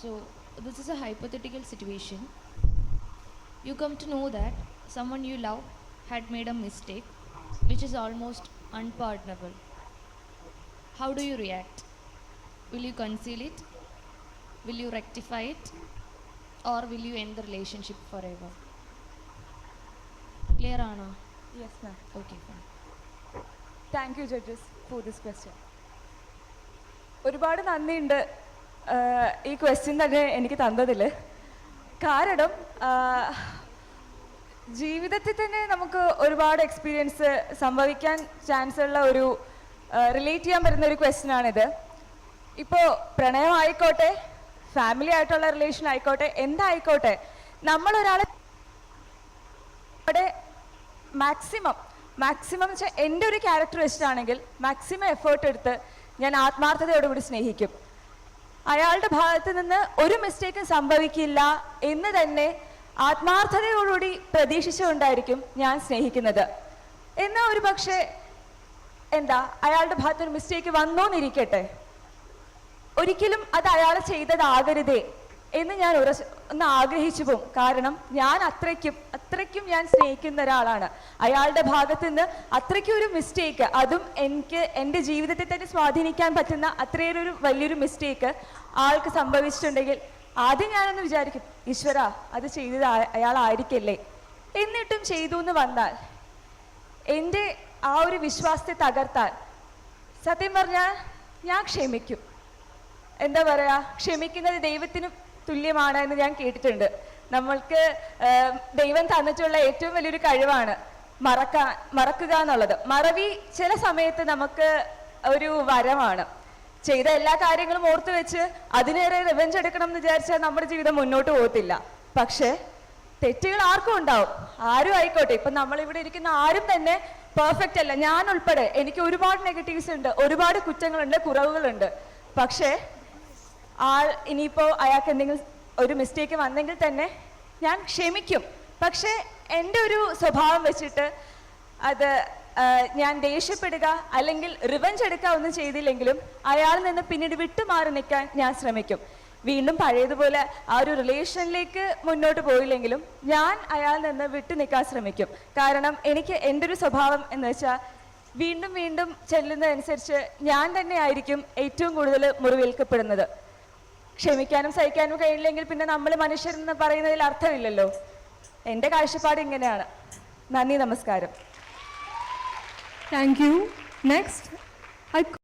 So, this is a hypothetical situation. You come to know that someone you love had made a mistake, which is almost unpardonable. How do you react? Will you conceal it? Will you rectify it? Or will you end the relationship forever? Clear, Anna? Yes, ma'am. Okay, fine. Thank you, judges, for this question. ഒരുപാട് നന്ദിയുണ്ട് ഈ question തന്നെ എനിക്ക് തന്നതിൽ. കാരണം ജീവിതത്തിൽ തന്നെ നമുക്ക് ഒരുപാട് എക്സ്പീരിയൻസ് സംഭവിക്കാൻ ചാൻസ് ഉള്ള ഒരു റിലേറ്റ് ചെയ്യാൻ പറ്റുന്ന ഒരു ക്വസ്റ്റ്യൻ ആണിത്. ഇപ്പോൾ പ്രണയം ആയിക്കോട്ടെ, ഫാമിലി ആയിട്ടുള്ള റിലേഷൻ ആയിക്കോട്ടെ, എന്തായിക്കോട്ടെ, നമ്മളൊരാളെ മാക്സിമം എന്ന് വെച്ചാൽ എൻ്റെ ഒരു ക്യാരക്ടർ വെച്ചിട്ടാണെങ്കിൽ മാക്സിമം എഫേർട്ട് എടുത്ത് ഞാൻ ആത്മാർത്ഥതയോടുകൂടി സ്നേഹിക്കും. അയാളുടെ ഭാഗത്ത് നിന്ന് ഒരു മിസ്റ്റേക്കും സംഭവിക്കില്ല എന്ന് തന്നെ ആത്മാർത്ഥതയോടുകൂടി പ്രതീക്ഷിച്ചുകൊണ്ടായിരിക്കും ഞാൻ സ്നേഹിക്കുന്നത്. എന്നാൽ ഒരു പക്ഷേ അയാളുടെ ഭാഗത്തൊരു മിസ്റ്റേക്ക് വന്നോന്നിരിക്കട്ടെ, ഒരിക്കലും അത് അയാൾ ചെയ്തതാകരുതേ എന്ന് ഞാൻ ഒന്ന് ആഗ്രഹിച്ചു പോകും. കാരണം ഞാൻ അത്രയ്ക്കും ഞാൻ സ്നേഹിക്കുന്ന ഒരാളാണ്. അയാളുടെ ഭാഗത്ത് നിന്ന് അത്രയ്ക്കും ഒരു മിസ്റ്റേക്ക്, അതും എനിക്ക് എൻ്റെ ജീവിതത്തെ തന്നെ സ്വാധീനിക്കാൻ പറ്റുന്ന അത്രയൊരു വലിയൊരു മിസ്റ്റേക്ക് ആൾക്ക് സംഭവിച്ചിട്ടുണ്ടെങ്കിൽ ആദ്യം ഞാനൊന്ന് വിചാരിക്കും, ഈശ്വര അത് ചെയ്തത് അയാളായിരിക്കല്ലേ. എന്നിട്ടും ചെയ്തു എന്ന് വന്നാൽ എൻ്റെ ആ ഒരു വിശ്വാസത്തെ തകർത്താൽ സത്യം പറഞ്ഞാൽ ഞാൻ ക്ഷമിക്കും. എന്താ പറയുക, ക്ഷമിക്കുന്നത് ദൈവത്തിന് തുല്യമാണ് എന്ന് ഞാൻ കേട്ടിട്ടുണ്ട്. നമ്മൾക്ക് ദൈവം തന്നിട്ടുള്ള ഏറ്റവും വലിയൊരു കഴിവാണ് മറക്കുക എന്നുള്ളത്. മറവി ചില സമയത്ത് നമുക്ക് ഒരു വരമാണ്. ചെയ്ത എല്ലാ കാര്യങ്ങളും ഓർത്ത് വെച്ച് അതിനേറെ റിവെഞ്ച് എടുക്കണം എന്ന് വിചാരിച്ചാൽ നമ്മുടെ ജീവിതം മുന്നോട്ട് പോകത്തില്ല. പക്ഷേ തെറ്റുകൾ ആർക്കും ഉണ്ടാവും, ആരും ആയിക്കോട്ടെ. ഇപ്പം നമ്മളിവിടെ ഇരിക്കുന്ന ആരും തന്നെ പെർഫെക്റ്റ് അല്ല. ഞാൻ ഉൾപ്പെടെ എനിക്ക് ഒരുപാട് നെഗറ്റീവ്സ് ഉണ്ട്, ഒരുപാട് കുറ്റങ്ങളുണ്ട്, കുറവുകളുണ്ട്. പക്ഷേ ഇനിയിപ്പോൾ അയാൾക്ക് എന്തെങ്കിലും ഒരു മിസ്റ്റേക്ക് വന്നെങ്കിൽ തന്നെ ഞാൻ ക്ഷമിക്കും. പക്ഷേ എൻ്റെ ഒരു സ്വഭാവം വെച്ചിട്ട് അത് ഞാൻ ദേഷ്യപ്പെടുക അല്ലെങ്കിൽ റിവെഞ്ച് എടുക്കുക ഒന്നും ചെയ്തില്ലെങ്കിലും അയാളിൽ നിന്ന് പിന്നീട് വിട്ടുമാറി നിൽക്കാൻ ഞാൻ ശ്രമിക്കും. വീണ്ടും പഴയതുപോലെ ആ ഒരു റിലേഷനിലേക്ക് മുന്നോട്ട് പോയില്ലെങ്കിലും ഞാൻ അയാളിൽ നിന്ന് വിട്ടു നിൽക്കാൻ ശ്രമിക്കും. കാരണം എനിക്ക് എൻ്റെ ഒരു സ്വഭാവം എന്ന് വെച്ചാൽ വീണ്ടും ചെല്ലുന്നതനുസരിച്ച് ഞാൻ തന്നെ ആയിരിക്കും ഏറ്റവും കൂടുതൽ മുറിവേൽക്കപ്പെടുന്നത്. ക്ഷമിക്കാനും സഹിക്കാനും കഴിയില്ലെങ്കിൽ പിന്നെ നമ്മൾ മനുഷ്യരെന്ന് പറയുന്നതിൽ അർത്ഥമില്ലല്ലോ. എൻ്റെ കാഴ്ചപ്പാട് ഇങ്ങനെയാണ്. നന്ദി, നമസ്കാരം. Thank you. Next, I